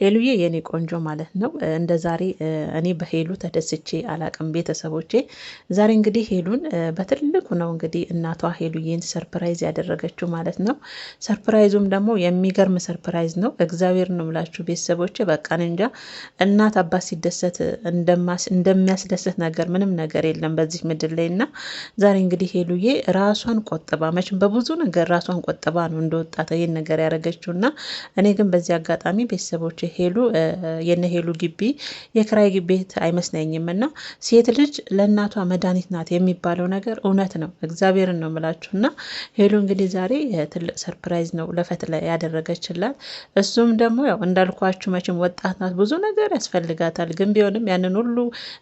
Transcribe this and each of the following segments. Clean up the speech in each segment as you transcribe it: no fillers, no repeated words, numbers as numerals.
ሄሉዬ የኔ ቆንጆ ማለት ነው። እንደ ዛሬ እኔ በሄሉ ተደስቼ አላቅም ቤተሰቦቼ። ዛሬ እንግዲህ ሄሉን በትልቁ ነው እንግዲህ እናቷ ሄሉዬን ሰርፕራይዝ ያደረገችው ማለት ነው። ሰርፕራይዙም ደግሞ የሚገርም ሰርፕራይዝ ነው። እግዚአብሔር ነው ምላችሁ ቤተሰቦቼ። በቃ እንጃ እናት አባት ሲደሰት እንደሚያስደስት ነገር ምንም ነገር የለም በዚህ ምድር ላይ እና ዛሬ እንግዲህ ሄሉዬ ራሷን ቆጥባ መቼም በብዙ ነገር ራሷን ቆጥባ ነው እንደወጣት ይህን ነገር ያደረገችው እና እኔ ግን በዚህ አጋጣሚ ቤተሰቦች ሄሉ የነ ሄሉ ግቢ የክራይ ቤት አይመስለኝም እና ሴት ልጅ ለእናቷ መድኃኒት ናት የሚባለው ነገር እውነት ነው። እግዚአብሔርን ነው ምላችሁ እና ሄሉ እንግዲህ ዛሬ ትልቅ ሰርፕራይዝ ነው ለፈት ላይ ያደረገችላት። እሱም ደግሞ ያው እንዳልኳችሁ መቼም ወጣት ናት፣ ብዙ ነገር ያስፈልጋታል። ግን ቢሆንም ያንን ሁሉ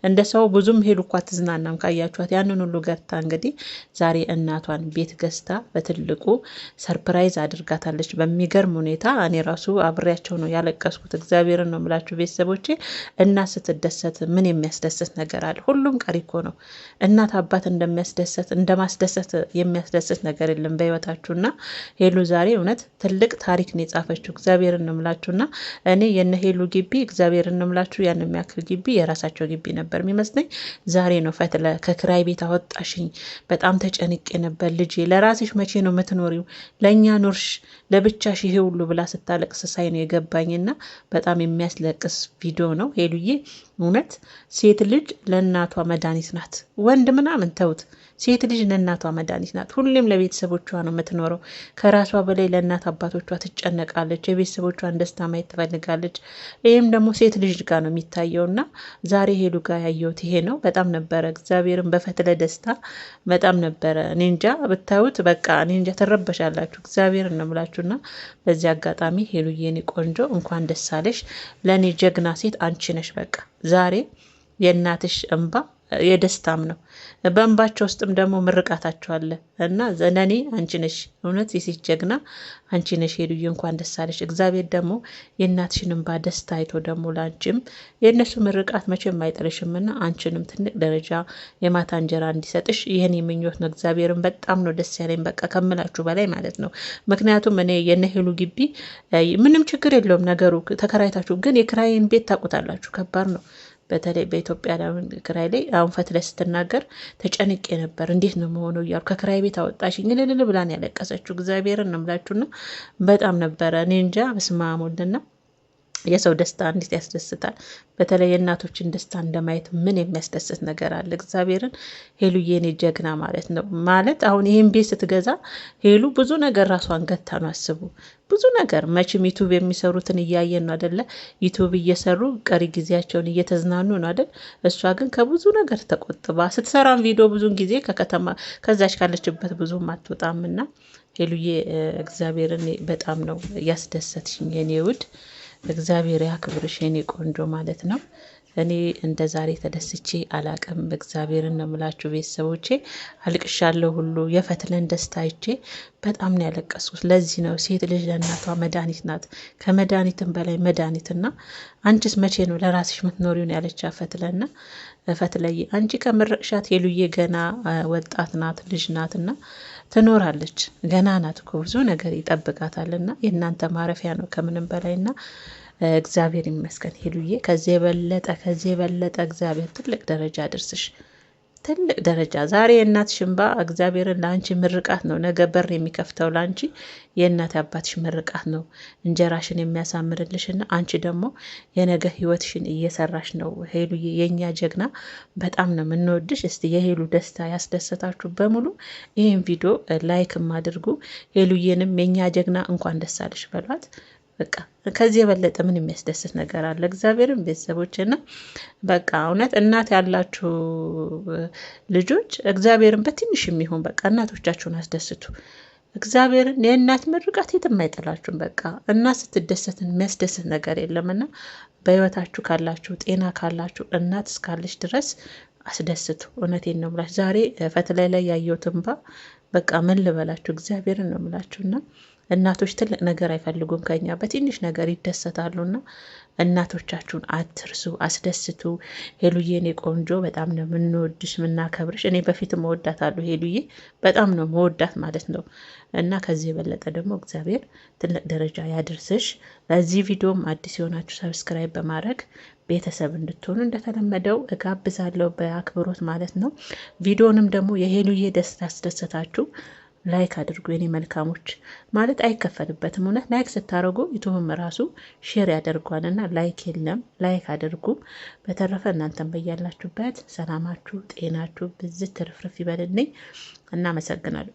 እንደ ሰው ብዙም ሄሉ እኳ ትዝናናም ካያችኋት ያንን ሁሉ ገርታ እንግዲህ ዛሬ እናቷን ቤት ገዝታ በትልቁ ሰርፕራይዝ አድርጋታለች በሚገርም ሁኔታ። እኔ ራሱ አብሬያቸው ነው ያለቀስኩት። እግዚአብሔርን ነው የምላችሁ ቤተሰቦቼ። እናት ስትደሰት ምን የሚያስደስት ነገር አለ? ሁሉም ቀሪ እኮ ነው። እናት አባት እንደሚያስደስት እንደማስደሰት የሚያስደስት ነገር የለም በህይወታችሁና ሄሉ ዛሬ እውነት ትልቅ ታሪክ ነው የጻፈችው። እግዚአብሔርን ነው የምላችሁና እኔ የነ ሄሉ ግቢ እግዚአብሔርን ነው የምላችሁ ያን የሚያክል ግቢ የራሳቸው ግቢ ነበር የሚመስለኝ። ዛሬ ነው ፈትለ ከክራይ ቤት አወጣሽኝ፣ በጣም ተጨንቄ ነበር ልጄ፣ ለራስሽ መቼ ነው የምትኖሪው? ለእኛ ኖርሽ ለብቻሽ ይሄ ሁሉ ብላ ስታለቅስ ሳይ ነው የገባኝና በጣም የሚያስለቅስ ቪዲዮ ነው። ሄሉዬ እውነት ሴት ልጅ ለእናቷ መድኃኒት ናት። ወንድ ምናምን ተውት፣ ሴት ልጅ ለእናቷ መድኃኒት ናት። ሁሌም ለቤተሰቦቿ ነው የምትኖረው። ከራሷ በላይ ለእናት አባቶቿ ትጨነቃለች። የቤተሰቦቿን ደስታ ማየት ትፈልጋለች። ይህም ደግሞ ሴት ልጅ ጋር ነው የሚታየውና ዛሬ ሄሉ ጋር ያየሁት ይሄ ነው። በጣም ነበረ እግዚአብሔርን በፈትለ ደስታ በጣም ነበረ። እኔ እንጃ ብታዩት በቃ እኔ እንጃ ትረበሻላችሁ። እግዚአብሔርን ነው የምላችሁና በዚህ አጋጣሚ ሄሉዬ የኔ ቆንጆ እንኳን ደስ አለሽ። ለእኔ ጀግና ሴት አንቺ ነሽ። በቃ ዛሬ የእናትሽ እንባ የደስታም ነው። በእንባቸው ውስጥም ደግሞ ምርቃታቸው አለ እና ለእኔ አንቺ ነሽ እውነት የሴት ጀግና አንቺ ነሽ ሄሉዬ፣ እንኳን ደስ አለሽ። እግዚአብሔር ደግሞ የእናትሽን እንባ ደስታ አይቶ ደግሞ ለአንቺም የእነሱ ምርቃት መቼም አይጥልሽምና አንቺንም ትልቅ ደረጃ የማታ እንጀራ እንዲሰጥሽ ይህን የምኞት ነው። እግዚአብሔርን በጣም ነው ደስ ያለኝ በቃ ከምላችሁ በላይ ማለት ነው። ምክንያቱም እኔ የነ ሄሉ ግቢ ምንም ችግር የለውም ነገሩ ተከራይታችሁ፣ ግን የክራይን ቤት ታውቁታላችሁ ከባድ ነው። በተለይ በኢትዮጵያ ክራይ ላይ አሁን ፈትለ ስትናገር ተጨንቄ ነበር እንዴት ነው መሆኑ እያሉ ከክራይ ቤት አወጣሽኝ ልልል ብላን ያለቀሰችው። እግዚአብሔርን ነው የምላችሁና በጣም ነበረ እኔ እንጃ በስመ አብ ወልድና የሰው ደስታ እንዴት ያስደስታል። በተለይ የእናቶችን ደስታ እንደማየት ምን የሚያስደስት ነገር አለ? እግዚአብሔርን ሄሉዬ የኔ ጀግና ማለት ነው። ማለት አሁን ይህን ቤት ስትገዛ ሄሉ ብዙ ነገር ራሷን ገታ ነው። አስቡ ብዙ ነገር መቼም ዩቱብ የሚሰሩትን እያየን ነው አደለ? ዩቱብ እየሰሩ ቀሪ ጊዜያቸውን እየተዝናኑ ነው አደል? እሷ ግን ከብዙ ነገር ተቆጥባ ስትሰራም ቪዲዮ ብዙን ጊዜ ከከተማ ከዛች ካለችበት ብዙም አትወጣምና ሄሉዬ እግዚአብሔርን በጣም ነው ያስደሰትሽኝ የኔ ውድ። እግዚአብሔር ያክብርሽ የኔ ቆንጆ ማለት ነው። እኔ እንደ ዛሬ ተደስቼ አላቅም። እግዚአብሔርን ነው የምላችሁ ቤተሰቦቼ። አልቅሻለሁ ሁሉ የፈትለን ደስታ አይቼ በጣም ነው ያለቀስኩት። ለዚህ ነው ሴት ልጅ ለእናቷ መድኃኒት ናት፣ ከመድኃኒትም በላይ መድኃኒትና አንቺስ መቼ ነው ለራስሽ ምትኖሪውን ያለቻ ፈትለና ፈትለይ አንቺ ከምረቅሻት ሄሉዬ ገና ወጣት ናት፣ ልጅ ናትና ትኖራለች። ገና ናት እኮ ብዙ ነገር ይጠብቃታልና የእናንተ ማረፊያ ነው ከምንም በላይና እግዚአብሔር ይመስገን ሄሉዬ። ከዚህ የበለጠ እግዚአብሔር ትልቅ ደረጃ አድርስሽ፣ ትልቅ ደረጃ። ዛሬ የእናትሽ እንባ እግዚአብሔርን ለአንቺ ምርቃት ነው። ነገ በር የሚከፍተው ለአንቺ የእናት አባትሽ ምርቃት ነው፣ እንጀራሽን የሚያሳምርልሽና አንቺ ደግሞ የነገ ህይወትሽን እየሰራሽ ነው። ሄሉዬ የእኛ ጀግና በጣም ነው የምንወድሽ። እስቲ የሄሉ ደስታ ያስደሰታችሁ በሙሉ ይህን ቪዲዮ ላይክም አድርጉ። ሄሉዬንም የእኛ ጀግና እንኳን ደስ አለሽ በሏት። በቃ ከዚህ የበለጠ ምን የሚያስደስት ነገር አለ? እግዚአብሔርን ቤተሰቦችና በቃ እውነት እናት ያላችሁ ልጆች እግዚአብሔርን በትንሽ የሚሆን በቃ እናቶቻችሁን አስደስቱ። እግዚአብሔርን የእናት ምርቃት የትም አይጥላችሁም። በቃ እናት ስትደሰት የሚያስደስት ነገር የለምና በህይወታችሁ ካላችሁ ጤና ካላችሁ እናት እስካለች ድረስ አስደስቱ። እውነቴን ነው ብላችሁ ዛሬ ፈትላይ ላይ ያየሁት እንባ በቃ ምን ልበላችሁ እግዚአብሔርን ነው ብላችሁና እናቶች ትልቅ ነገር አይፈልጉም ከኛ በትንሽ ነገር ይደሰታሉና እናቶቻችሁን አትርሱ፣ አስደስቱ። ሄሉዬ እኔ ቆንጆ በጣም ነው የምንወድሽ የምናከብርሽ። እኔ በፊትም እወዳታለሁ ሄሉዬ በጣም ነው መወዳት ማለት ነው። እና ከዚህ የበለጠ ደግሞ እግዚአብሔር ትልቅ ደረጃ ያድርስሽ። ለዚህ ቪዲዮም አዲስ የሆናችሁ ሰብስክራይብ በማድረግ ቤተሰብ እንድትሆኑ እንደተለመደው እጋብዛለሁ በአክብሮት ማለት ነው። ቪዲዮንም ደግሞ የሄሉዬ ደስታ አስደሰታችሁ ላይክ አድርጉ። የኔ መልካሞች ማለት አይከፈልበትም። እውነት ላይክ ስታደርጉ ዩቱብም ራሱ ሼር ያደርጓልና ላይክ የለም፣ ላይክ አድርጉ። በተረፈ እናንተን በያላችሁበት ሰላማችሁ ጤናችሁ ብዝት ትርፍርፍ ይበልልኝ። እናመሰግናለሁ።